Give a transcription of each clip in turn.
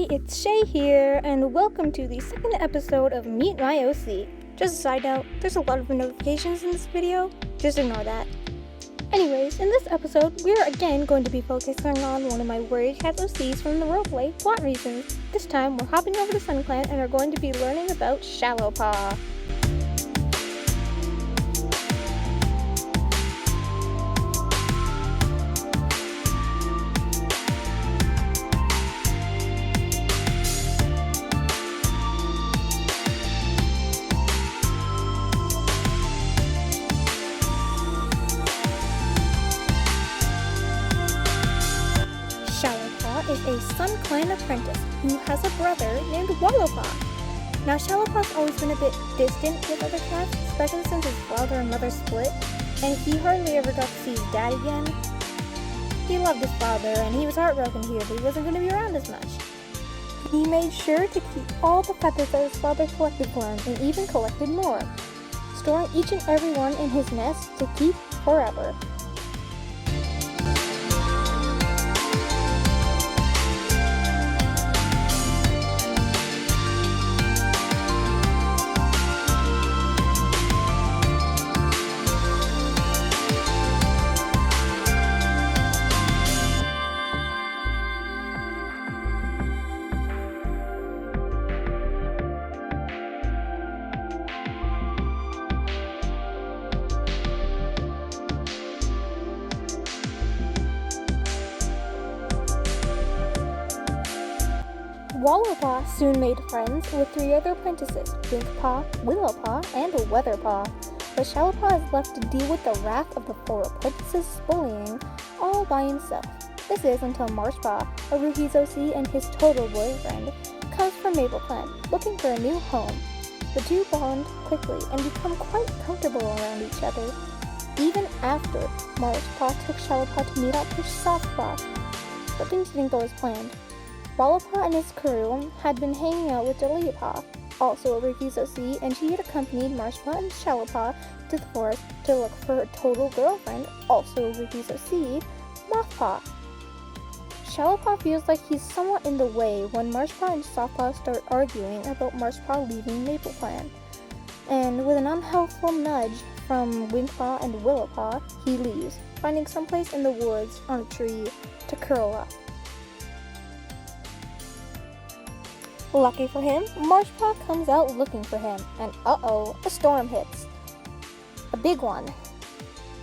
everybody, it's Shay here, and welcome to the second episode of Meet My OC. Just a side note, there's a lot of notifications in this video, just ignore that. Anyways, in this episode, we are again going to be focusing on one of my Warrior Cats OCs from the roleplay, Plot Reasons. This time, we're hopping over to SunClan and are going to be learning about Shallowpaw. Is a SunClan apprentice who has a brother named Dahliapaw. Now Shallowpaw's always been a bit distant with other cats, especially since his father and mother split, and he hardly ever got to see his dad again. He loved his father, and he was heartbroken here that he wasn't going to be around as much. He made sure to keep all the feathers that his father collected for him, and even collected more, storing each and every one in his nest to keep forever. Dahliapaw soon made friends with 3 other apprentices, Winkpaw, Willowpaw, and Weatherpaw, but Shallowpaw is left to deal with the wrath of the 4 apprentices' bullying all by himself. This is until Marshpaw, Arukii's OC and his total boyfriend, comes from Clan looking for a new home. The two bond quickly and become quite comfortable around each other, even after Marshpaw took Shallowpaw to meet up with Softpaw, but things didn't go as planned. Dahliapaw and his crew had been hanging out with Dahliapaw, also Arukii's OC, and she had accompanied Marshpaw and Shallowpaw to the forest to look for her total girlfriend, also Arukii's OC, Mothpaw. Shallowpaw feels like he's somewhat in the way when Marshpaw and Softpaw start arguing about Marshpaw leaving Clan, and with an unhelpful nudge from Winkpaw and Willowpaw, he leaves, finding someplace in the woods on a tree to curl up. Lucky for him, Marshpaw comes out looking for him, and uh-oh, a storm hits. A big one.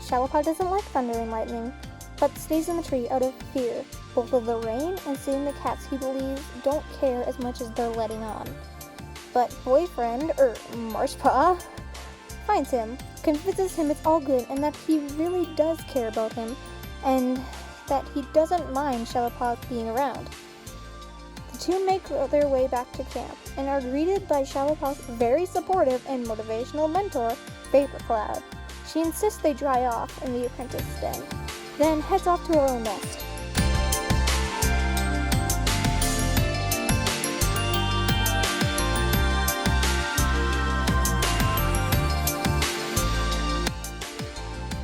Shallowpaw doesn't like thunder and lightning, but stays in the tree out of fear, both of the rain and seeing the cats he believes don't care as much as they're letting on. But boyfriend, Marshpaw, finds him, convinces him it's all good and that he really does care about him, and that he doesn't mind Shallowpaw being around. The two make their way back to camp and are greeted by Shallowpaw's very supportive and motivational mentor, Vaporcloud. She insists they dry off in the apprentice den, then heads off to her own nest.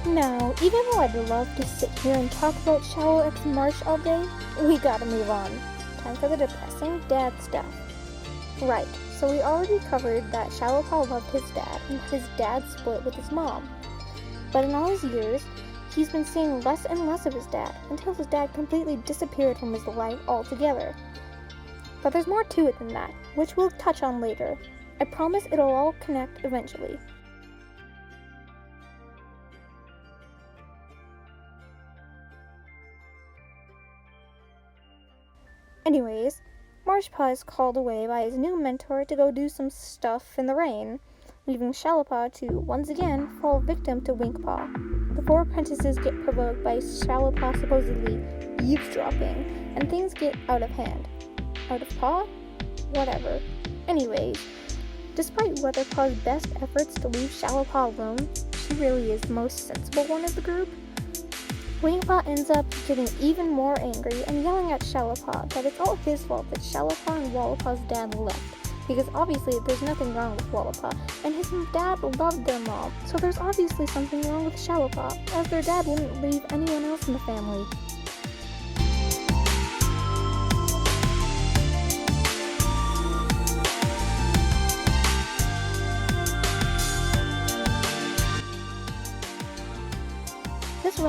Now, even though I'd love to sit here and talk about Shallow X Marsh all day, we gotta move on. Time for the depressing dad stuff. Right, so we already covered that Shallowpaw loved his dad and that his dad split with his mom. But in all his years, he's been seeing less and less of his dad until his dad completely disappeared from his life altogether. But there's more to it than that, which we'll touch on later. I promise it'll all connect eventually. Anyways, Marshpaw is called away by his new mentor to go do some stuff in the rain, leaving Shallowpaw to, once again, fall victim to Winkpaw. The 4 apprentices get provoked by Shallowpaw supposedly eavesdropping, and things get out of hand. Out of paw? Whatever. Anyways, despite Weatherpaw's best efforts to leave Shallowpaw alone, she really is the most sensible one of the group. Winkpaw ends up getting even more angry and yelling at Shallowpaw that it's all his fault that Shallowpaw and Dahliapaw's dad left, because obviously there's nothing wrong with Dahliapaw, and his dad loved their mom, so there's obviously something wrong with Shallowpaw, as their dad wouldn't leave anyone else in the family.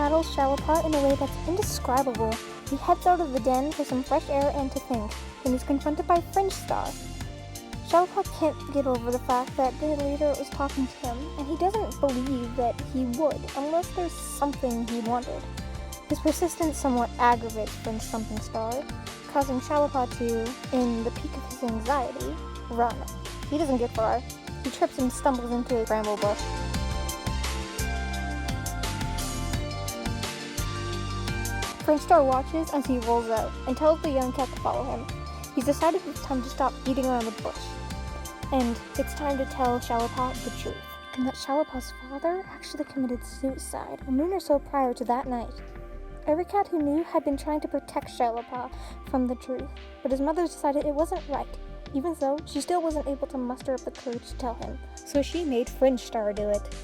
battles Shallowpaw in a way that's indescribable. He heads out of the den for some fresh air and to think, when he's confronted by Fringe Star. Shallowpaw can't get over the fact that the leader was talking to him, and he doesn't believe that he would, unless there's something he wanted. His persistence somewhat aggravates Fringe Something Star, causing Shallowpaw to, in the peak of his anxiety, run. He doesn't get far. He trips and stumbles into a bramble bush. Fringe Star watches as he rolls out and tells the young cat to follow him. He's decided it's time to stop beating around the bush. And it's time to tell Shallowpaw the truth. And that Shallowpaw's father actually committed suicide a moon or so prior to that night. Every cat who knew had been trying to protect Shallowpaw from the truth, but his mother decided it wasn't right. Even so, she still wasn't able to muster up the courage to tell him, so she made Fringe Star do it.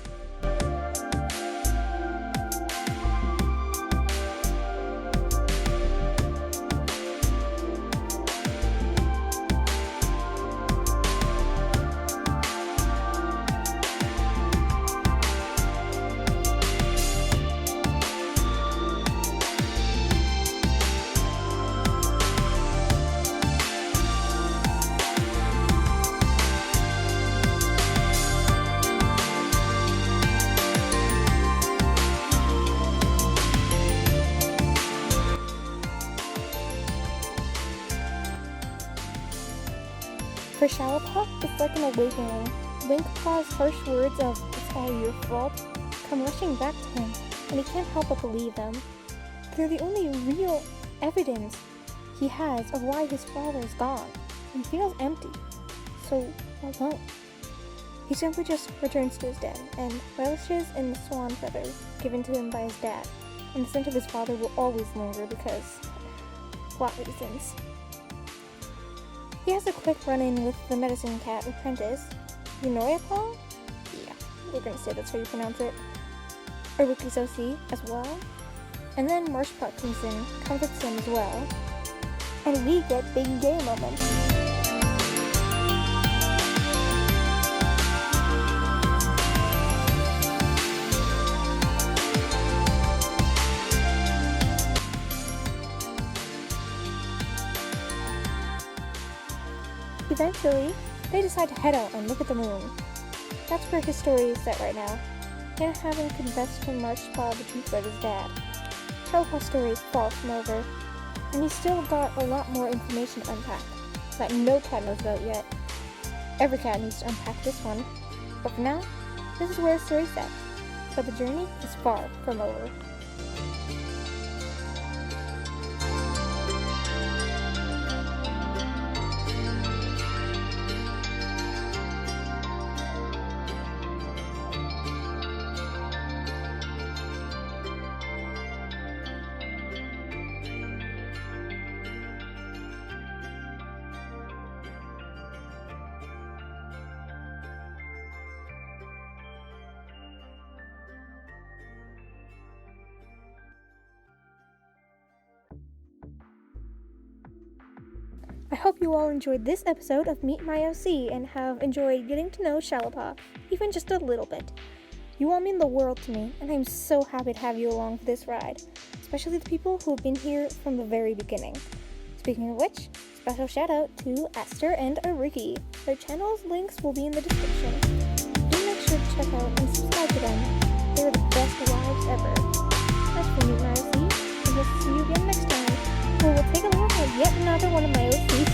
For Shallowpaw, it's like an awakening. Mothpaw's harsh words of, "It's all your fault," come rushing back to him, and he can't help but believe them. They're the only real evidence he has of why his father is gone, and feels empty, so alone. He simply just returns to his den, and relishes in the swan feathers given to him by his dad, and the scent of his father will always linger because plot reasons. He has a quick run-in with the medicine cat apprentice, Dahliapaw? Yeah, we're gonna say that's how you pronounce it. Arukii's OC as well. And then Marshpaw comes in, comforts him as well. And we get big gay moments. Eventually, they decide to head out and look at the moon. That's where his story is set right now. And having confessed to Marshpaw the truth about his dad, Shallowpaw's story is far from over, and he's still got a lot more information to unpack that no cat knows about yet. Every cat needs to unpack this one, but for now, this is where his story's set, but the journey is far from over. I hope you all enjoyed this episode of Meet My OC and have enjoyed getting to know Shallowpaw, even just a little bit. You all mean the world to me, and I'm so happy to have you along for this ride, especially the people who have been here from the very beginning. Speaking of which, special shout out to Esther and Arukii. Their channels' links will be in the description. Do make sure to check out and subscribe to them. They're the best wives ever. As for Meet My OC, I guess see you again next time, where we'll take a look at yet another one of my OC